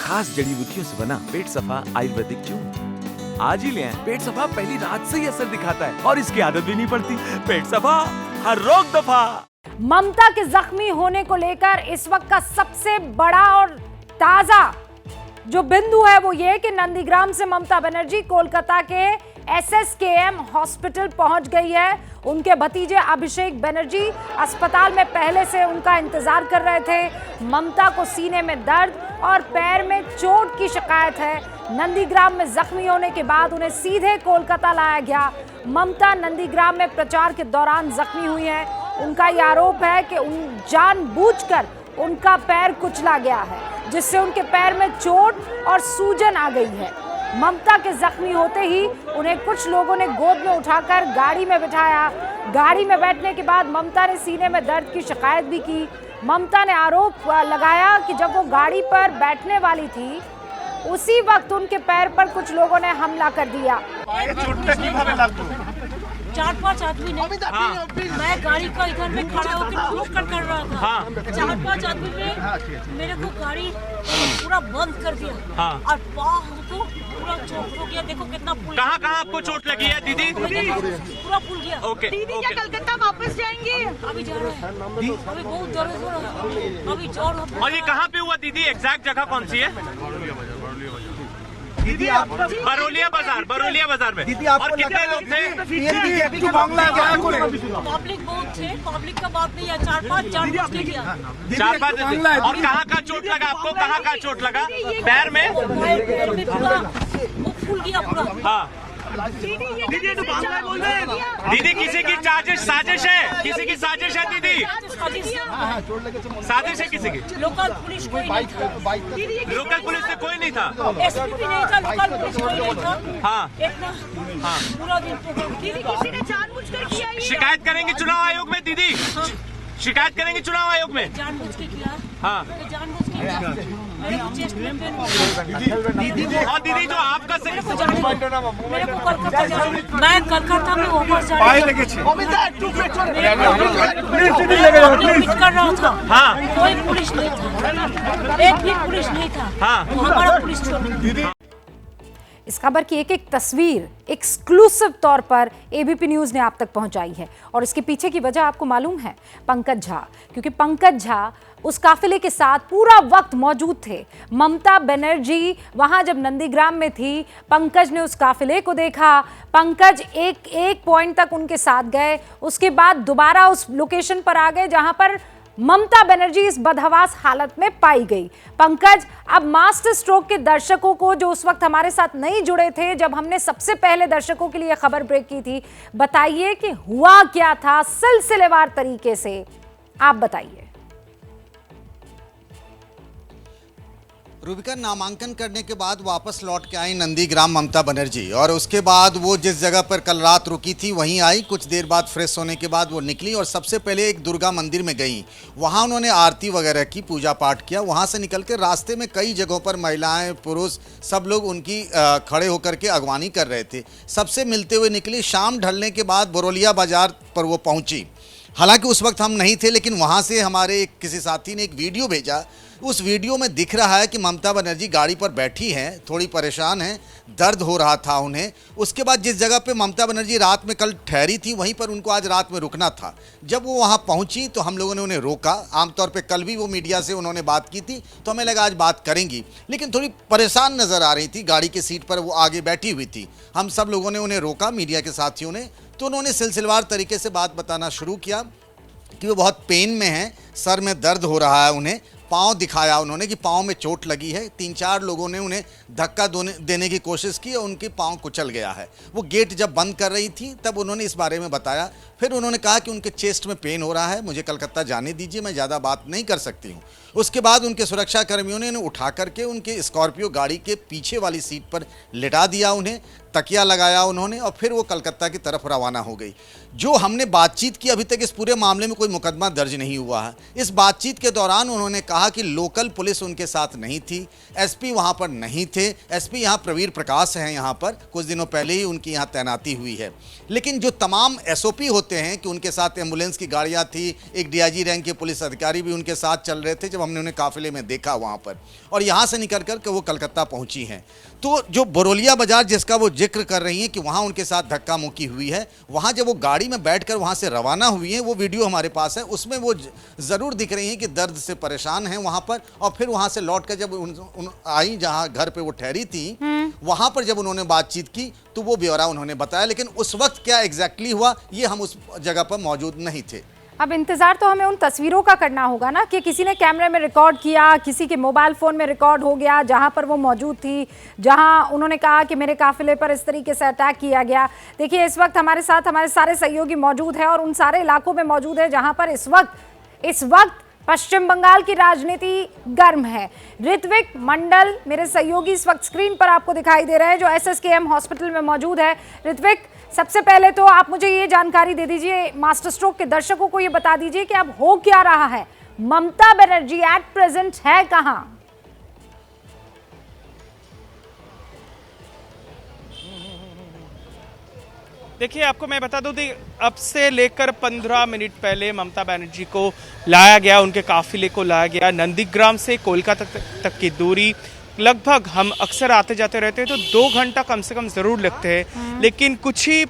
खास जड़ी बूटियों से बना पेट सफा आयुर्वेदिक चूर्ण। आज ही ले आएं। पेट सफा पहली रात से ही असर दिखाता है और इसकी आदत भी नहीं पड़ती। पेट सफा, हर रोग दफा। ममता के जख्मी होने को लेकर इस वक्त का सबसे बड़ा और ताजा जो बिंदु है वो ये कि नंदीग्राम से ममता बनर्जी कोलकाता के SSKM हॉस्पिटल पहुंच गई है। उनके भतीजे अभिषेक बनर्जी अस्पताल में पहले से उनका इंतजार कर रहे थे। ममता को सीने में दर्द और पैर में चोट की शिकायत है। नंदीग्राम में जख्मी होने के बाद उन्हें सीधे कोलकाता लाया गया। ममता नंदीग्राम में प्रचार के दौरान जख्मी हुई है। उनका यह आरोप है कि जानबूझकर उनका पैर कुचला गया है, जिससे उनके पैर में चोट और सूजन आ गई है। ममता के जख्मी होते ही उन्हें कुछ लोगों ने गोद में उठाकर गाड़ी में बिठाया। गाड़ी में बैठने के बाद ममता ने सीने में दर्द की शिकायत भी की। ममता ने आरोप लगाया कि जब वो गाड़ी पर बैठने वाली थी उसी वक्त उनके पैर पर कुछ लोगों ने हमला कर दिया। 4-5 आदमी ने मैं गाड़ी का इधर में खड़ा होकर कर रहा था। 4-5 आदमी ने मेरे को गाड़ी पूरा बंद कर दिया और पाँव हमको पूरा चोट हो गया। देखो कितना पुल। कहाँ आपको चोट लगी है दीदी? पूरा पुल गया। ओके। दीदी क्या कलकत्ता वापस जाएंगे? अभी जा रहे हैं। अभी बहुत दर्द हो रहा है। अभी जोर। और ये कहाँ पे हुआ दीदी? एग्जैक्ट जगह कौन सी है? दीदी आप बरौलिया बाजार में। दीदी और कितने लोग थे? पब्लिक बहुत थे। पब्लिक का बात नहीं है। 4-5 किया। 4-5। और कहाँ का चोट लगा आपको? कहाँ का चोट लगा? पैर में? पैर में पूरा वो फूल गया पूरा। हाँ दीदी किसी की साजिश है? किसी की साजिश है दीदी? साजिश है किसी की? लोकल पुलिस कोई नहीं था। लोकल पुलिस से कोई नहीं था? एसपी भी नहीं था। लोकल पुलिस कोई नहीं था। हाँ हाँ पूरा दिन दीदी किसी ने जानबूझकर किया। शिकायत करेंगे चुनाव आयोग में दीदी? शिकायत करेंगे चुनाव आयोग में? जानबूझ के किया। हाँ जानबूझ के किया। मेरे चेस्ट में पेन हो दीदी और दीदी जो आपका मेरे को कोलकाता जाना। मैं कलकत्ता में वापस जाना कर रहा था। हाँ कोई पुलिस नहीं था। एक भी पुलिस नहीं था। हाँ हमारा पुलिस छोड़। इस खबर की एक एक तस्वीर एक्सक्लूसिव तौर पर एबीपी न्यूज ने आप तक पहुंचाई है और इसके पीछे की वजह आपको मालूम है, पंकज झा। क्योंकि पंकज झा उस काफिले के साथ पूरा वक्त मौजूद थे। ममता बनर्जी वहां जब नंदीग्राम में थी, पंकज ने उस काफिले को देखा। पंकज एक पॉइंट तक उनके साथ गए, उसके बाद दोबारा उस लोकेशन पर आ गए जहां पर ममता बनर्जी इस बदहवास हालत में पाई गई। पंकज, अब मास्टर स्ट्रोक के दर्शकों को जो उस वक्त हमारे साथ नहीं जुड़े थे, जब हमने सबसे पहले दर्शकों के लिए खबर ब्रेक की थी, बताइए कि हुआ क्या था सिलसिलेवार तरीके से, आप बताइए। रूबिका, नामांकन करने के बाद वापस लौट के आई नंदीग्राम ममता बनर्जी और उसके बाद वो जिस जगह पर कल रात रुकी थी वहीं आई। कुछ देर बाद फ्रेश होने के बाद वो निकली और सबसे पहले एक दुर्गा मंदिर में गई। वहाँ उन्होंने आरती वगैरह की, पूजा पाठ किया। वहाँ से निकल के रास्ते में कई जगहों पर महिलाएं, पुरुष सब लोग उनकी खड़े होकर के अगवानी कर रहे थे। सबसे मिलते हुए निकली। शाम ढलने के बाद बरौलिया बाजार पर वो पहुँची। हालांकि उस वक्त हम नहीं थे, लेकिन वहाँ से हमारे किसी साथी ने एक वीडियो भेजा। उस वीडियो में दिख रहा है कि ममता बनर्जी गाड़ी पर बैठी हैं, थोड़ी परेशान हैं, दर्द हो रहा था उन्हें। उसके बाद जिस जगह पे ममता बनर्जी रात में कल ठहरी थी वहीं पर उनको आज रात में रुकना था। जब वो वहाँ पहुँची तो हम लोगों ने उन्हें रोका। आमतौर पे कल भी वो मीडिया से उन्होंने बात की थी तो हमें लगा आज बात करेंगी, लेकिन थोड़ी परेशान नज़र आ रही थी। गाड़ी की सीट पर वो आगे बैठी हुई थी। हम सब लोगों ने उन्हें रोका, मीडिया के साथियों ने। तो उन्होंने सिलसिलेवार तरीके से बात बताना शुरू किया कि वो बहुत पेन में हैं, सर में दर्द हो रहा है उन्हें। पाँव दिखाया उन्होंने कि पाँव में चोट लगी है। 3-4 लोगों ने उन्हें धक्का देने की कोशिश की और उनके पाँव कुचल गया है। वो गेट जब बंद कर रही थी तब उन्होंने इस बारे में बताया। फिर उन्होंने कहा कि उनके चेस्ट में पेन हो रहा है, मुझे कलकत्ता जाने दीजिए, मैं ज़्यादा बात नहीं कर सकती हूँ। उसके बाद उनके सुरक्षा कर्मियों ने उन्हें उठा करके उनके स्कॉर्पियो गाड़ी के पीछे वाली सीट पर लिटा दिया उन्हें। तकिया लगाया उन्होंने और फिर वो कलकत्ता की तरफ रवाना हो गई। जो हमने बातचीत की, अभी तक इस पूरे मामले में कोई मुकदमा दर्ज नहीं हुआ है। इस बातचीत के दौरान उन्होंने कहा कि लोकल पुलिस उनके साथ नहीं थी, एसपी वहां पर नहीं थे। एसपी यहां प्रवीर प्रकाश हैं, यहां पर कुछ दिनों पहले ही उनकी यहां तैनाती हुई है। लेकिन जो तमाम एसओपी होते हैं कि उनके साथ एम्बुलेंस की गाड़ियां थी, एक डीआईजी रैंक के पुलिस अधिकारी भी उनके साथ चल रहे थे जब हमने उन्हें काफिले में देखा वहां पर, और यहां से निकल कर के वो कलकत्ता पहुंची हैं। तो जो बरौलिया बाजार जिसका वो जिक्र कर रही हैं कि वहां उनके साथ धक्का मुक्की हुई है, वहां जब वो गाड़ी में बैठकर वहां से रवाना हुई हैं, वो वीडियो हमारे पास है, उसमें वो जरूर दिख रही हैं कि दर्द से परेशान हैं वहां पर। और फिर वहां से लौटकर जब आई जहां घर पे वो ठहरी थी, वहां पर जब उन्होंने बातचीत की तो वो ब्यौरा उन्होंने बताया। लेकिन उस वक्त क्या एग्जैक्टली हुआ, ये हम उस जगह पर मौजूद नहीं थे। अब इंतजार तो हमें उन तस्वीरों का करना होगा ना, कि किसी ने कैमरे में रिकॉर्ड किया, किसी के मोबाइल फोन में रिकॉर्ड हो गया जहां पर वो मौजूद थी, जहां उन्होंने कहा कि मेरे काफिले पर इस तरीके से अटैक किया गया। देखिए, इस वक्त हमारे साथ हमारे सारे सहयोगी मौजूद हैं और उन सारे इलाकों में मौजूद है जहां पर इस वक्त पश्चिम बंगाल की राजनीति गर्म है। ऋत्विक मंडल मेरे सहयोगी इस वक्त स्क्रीन पर आपको दिखाई दे रहे हैं, जो SSKM हॉस्पिटल में मौजूद है। ऋत्विक, सबसे पहले तो आप मुझे ये जानकारी दे दीजिए, मास्टर स्ट्रोक के दर्शकों को ये बता दीजिए कि अब हो क्या रहा है। ममता बनर्जी एट प्रेजेंट है कहां? देखिए, आपको मैं बता दूं कि अब से लेकर 15 मिनट पहले ममता बनर्जी को लाया गया, उनके काफिले को लाया गया। नंदीग्राम से कोलकाता तक की दूरी लगभग, हम अक्सर आते जाते रहते हैं तो 2 घंटा कम से कम ज़रूर लगते हैं, लेकिन कुछ ही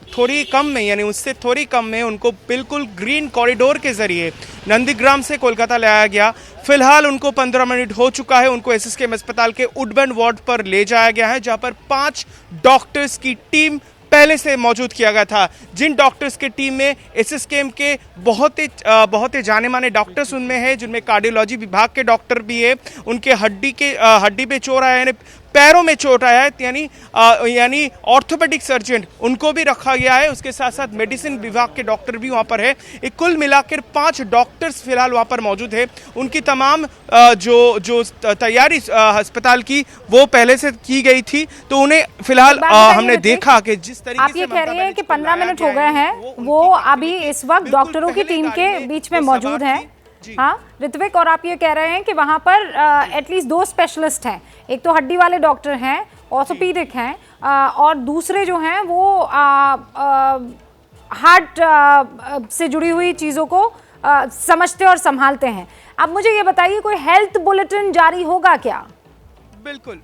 थोड़ी कम में, यानी उससे थोड़ी कम में उनको बिल्कुल ग्रीन कॉरिडोर के ज़रिए नंदीग्राम से कोलकाता लाया गया। फिलहाल उनको 15 मिनट हो चुका है, उनको SSKM अस्पताल के वुडबर्न वार्ड पर ले जाया गया है, जहाँ पर 5 डॉक्टर्स की टीम पहले से मौजूद किया गया था। जिन डॉक्टर्स की टीम में SSKM के बहुत ही जाने माने डॉक्टर्स उनमें है, जिनमें कार्डियोलॉजी विभाग के डॉक्टर भी है, उनके हड्डी पे चोट आया है, पैरों में चोट आया है, यानी ऑर्थोपेडिक सर्जन उनको भी रखा गया है। उसके साथ साथ मेडिसिन विभाग के डॉक्टर भी वहाँ पर है। एक कुल मिलाकर 5 डॉक्टर्स फिलहाल वहाँ पर मौजूद है। उनकी तमाम जो तैयारी अस्पताल की वो पहले से की गई थी, तो उन्हें फिलहाल हमने देखा कि जिस तरीके आप ये कह रहे हैं कि 15 मिनट हो गए हैं, वो अभी इस वक्त डॉक्टरों की टीम के बीच में मौजूद हैं। हाँ ऋत्विक, और आप ये कह रहे हैं कि वहाँ पर एटलीस्ट 2 स्पेशलिस्ट हैं, एक तो हड्डी वाले डॉक्टर हैं, ऑर्थोपीडिक हैं, और दूसरे जो हैं वो हार्ट से जुड़ी हुई चीज़ों को समझते और संभालते हैं। अब मुझे ये बताइए, कोई हेल्थ बुलेटिन जारी होगा क्या? बिल्कुल,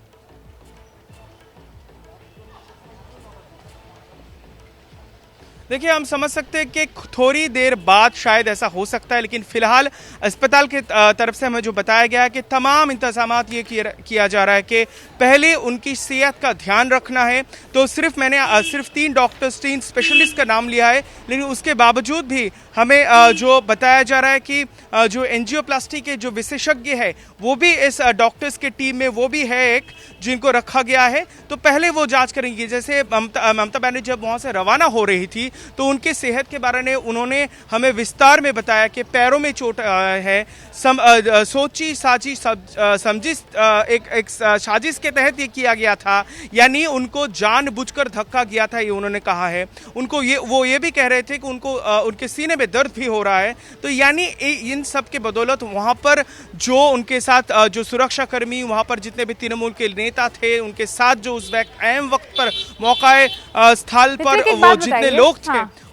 देखिए, हम समझ सकते हैं कि थोड़ी देर बाद शायद ऐसा हो सकता है, लेकिन फिलहाल अस्पताल के तरफ से हमें जो बताया गया है कि तमाम इंतजामात ये किया जा रहा है कि पहले उनकी सेहत का ध्यान रखना है। तो मैंने सिर्फ 3 डॉक्टर्स, 3 स्पेशलिस्ट का नाम लिया है, लेकिन उसके बावजूद भी हमें जो बताया जा रहा है कि जो एंजियोप्लास्टी के जो विशेषज्ञ है वो भी इस डॉक्टर्स के टीम में वो भी है एक, जिनको रखा गया है। तो पहले वो जांच करेंगे। जैसे ममता बनर्जी जब वहाँ से रवाना हो रही थी तो उनके सेहत के बारे में उन्होंने हमें विस्तार में बताया कि पैरों में चोट है, सोची साजी समझी एक साजिश के तहत ये किया गया था, यानी उनको जानबूझकर धक्का गया था, ये उन्होंने कहा है। उनको वो ये भी कह रहे थे कि उनको उनके सीने में दर्द भी हो रहा है। तो यानी इन सब के बदौलत वहाँ पर जो उनके साथ जो सुरक्षा कर्मी, वहाँ पर जितने भी तृणमूल के नेता थे, उनके साथ जो उस अहम वक्त पर मौकाए स्थल पर वो जितने लोग थे,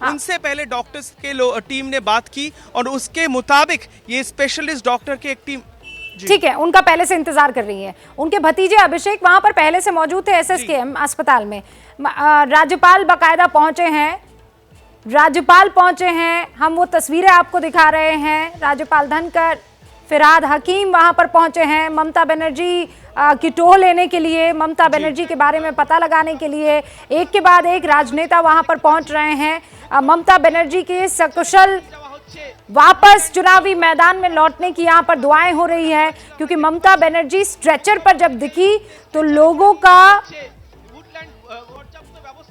उनसे पहले डॉक्टर्स के टीम ने बात की और उसके मुताबिक ये स्पेशलिस्ट डॉक्टर की एक टीम, ठीक है, उनका पहले से इंतजार कर रही है। उनके भतीजे अभिषेक वहां पर पहले से मौजूद थे SSKM अस्पताल में। राज्यपाल बाकायदा पहुंचे हैं, हम वो तस्वीरें आपको दिखा रहे हैं। राज्यपाल धनखड़, फिरहाद हकीम वहां पर पहुंचे हैं ममता बनर्जी की टोह लेने के लिए, ममता बनर्जी के बारे में पता लगाने के लिए। एक के बाद एक राजनेता वहां पर पहुंच रहे हैं। ममता बनर्जी के सकुशल वापस चुनावी मैदान में लौटने की यहाँ पर दुआएं हो रही है, क्योंकि ममता बनर्जी स्ट्रेचर पर जब दिखी तो लोगों का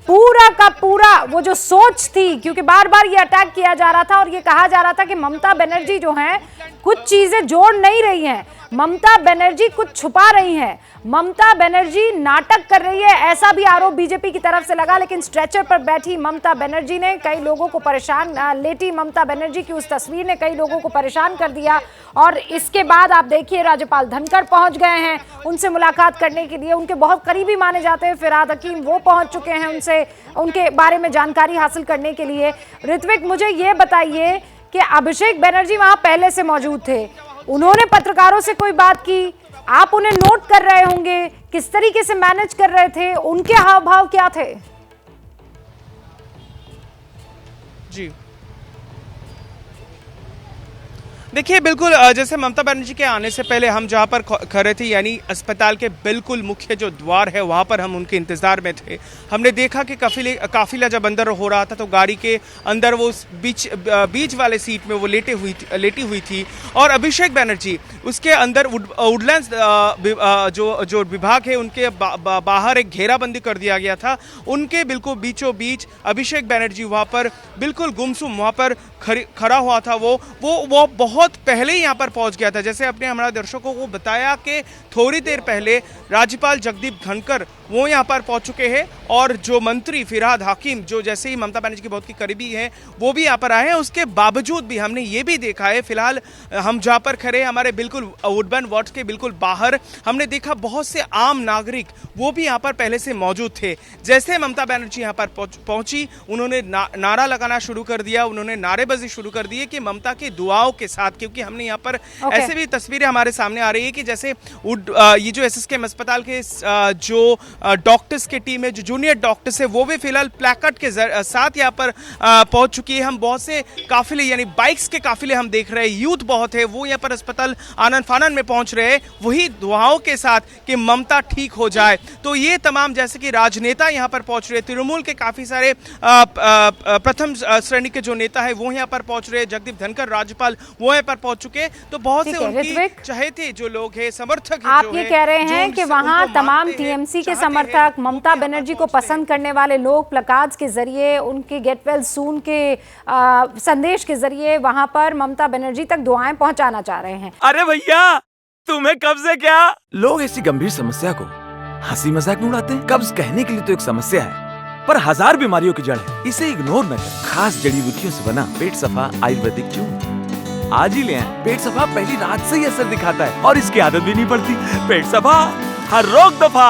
पूरा वो जो सोच थी, क्योंकि बार बार ये अटैक किया जा रहा था और ये कहा जा रहा था कि ममता बनर्जी जो है कुछ चीजें जोड़ नहीं रही हैं। ममता बनर्जी कुछ छुपा रही हैं, ममता बनर्जी नाटक कर रही है, ऐसा भी आरोप बीजेपी की तरफ से लगा। लेकिन स्ट्रेचर पर बैठी ममता बनर्जी ने कई लोगों को परेशान, लेटी ममता बनर्जी की उस तस्वीर ने कई लोगों को परेशान कर दिया। और इसके बाद आप देखिए राज्यपाल धनखड़ पहुंच गए हैं उनसे मुलाकात करने के लिए, उनके बहुत करीबी माने जाते हैं फिरहाद हकीम, वो पहुंच चुके हैं उनसे उनके बारे में जानकारी हासिल करने के लिए। ऋत्विक, मुझे ये बताइए कि अभिषेक बनर्जी वहां पहले से मौजूद थे, उन्होंने पत्रकारों से कोई बात की, आप उन्हें नोट कर रहे होंगे, किस तरीके से मैनेज कर रहे थे, उनके हाव भाव क्या थे? जी देखिए, बिल्कुल जैसे ममता बनर्जी के आने से पहले हम जहां पर खड़े थे, यानी अस्पताल के बिल्कुल मुख्य जो द्वार है वहां पर हम उनके इंतजार में थे। हमने देखा कि काफिला जब अंदर हो रहा था तो गाड़ी के अंदर वो बीच वाले सीट में वो लेटी हुई थी और अभिषेक बनर्जी उसके अंदर वुडलैंड्स जो विभाग है उनके बाहर एक घेराबंदी कर दिया गया था। उनके बिल्कुल बीचों बीच अभिषेक बनर्जी वहां पर बिल्कुल गुमसुम वहां पर खड़ा हुआ था। वो बहुत पहले ही यहाँ पर पहुंच गया था। जैसे अपने हमारे दर्शकों को बताया कि थोड़ी देर पहले राज्यपाल जगदीप धनखड़ वो यहाँ पर पहुंच चुके हैं और जो मंत्री फिरहाद हाकिम जो जैसे ही ममता बनर्जी के बहुत की करीबी हैं वो भी यहाँ पर आए हैं। उसके बावजूद भी हमने ये भी देखा है, फिलहाल हम जहाँ पर खड़े हमारे बिल्कुल वुडबर्न वार्ड के बिल्कुल बाहर हमने देखा बहुत से आम नागरिक वो भी यहाँ पर पहले से मौजूद थे। जैसे ममता बनर्जी यहाँ पर पहुंची उन्होंने नारा लगाना शुरू कर दिया, उन्होंने नारेबाजी शुरू कर दी है कि ममता की दुआओं के साथ, क्योंकि हमने यहाँ पर ऐसे भी तस्वीरें हमारे सामने आ रही है कि जैसे ये जो एसएसकेएम अस्पताल के जो डॉक्टर्स की टीम है, जो जूनियर डॉक्टर्स है, वो भी फिलहाल प्लैकार्ड के साथ यहाँ पर पहुंच चुकी है। हम बहुत से काफिले यानी बाइक्स के काफिले हम देख रहे हैं, यूथ बहुत है वो यहाँ पर अस्पताल आनन फानन में पहुंच रहे हैं वही दुआओं के साथ कि ममता ठीक हो जाए। तो ये तमाम जैसे कि राजनेता यहाँ पर पहुंच रहे हैं, तृणमूल के काफी सारे प्रथम श्रेणी के जो नेता है वो यहाँ पर पहुंच रहे हैं, जगदीप धनखड़ राज्यपाल वो यहाँ पर पहुंच चुके। तो बहुत से उनकी चाहते जो लोग हैं, समर्थक आप ये कह रहे हैं कि वहां तमाम टीएमसी के समर्थक, ममता बनर्जी को पसंद करने वाले लोग प्लकार्ड्स के जरिए, उनके गेट वेल सून के संदेश के जरिए वहां पर ममता बनर्जी तक दुआएं पहुंचाना चाह रहे हैं। अरे भैया, तुम्हें कब्ज है क्या? लोग ऐसी गंभीर समस्या को हंसी मजाक में उड़ाते हैं। कब्ज कहने के लिए तो एक समस्या है पर हजार बीमारियों की जड़ है, इसे इग्नोर न करें। खास जड़ी बूटियों से बना पेट सफा आयुर्वेदिक च्यून आज ही ले आएं। पेट सफा पहली रात से ही असर दिखाता है और इसकी आदत भी नहीं पड़ती। पेट सफा हर रोग दफा।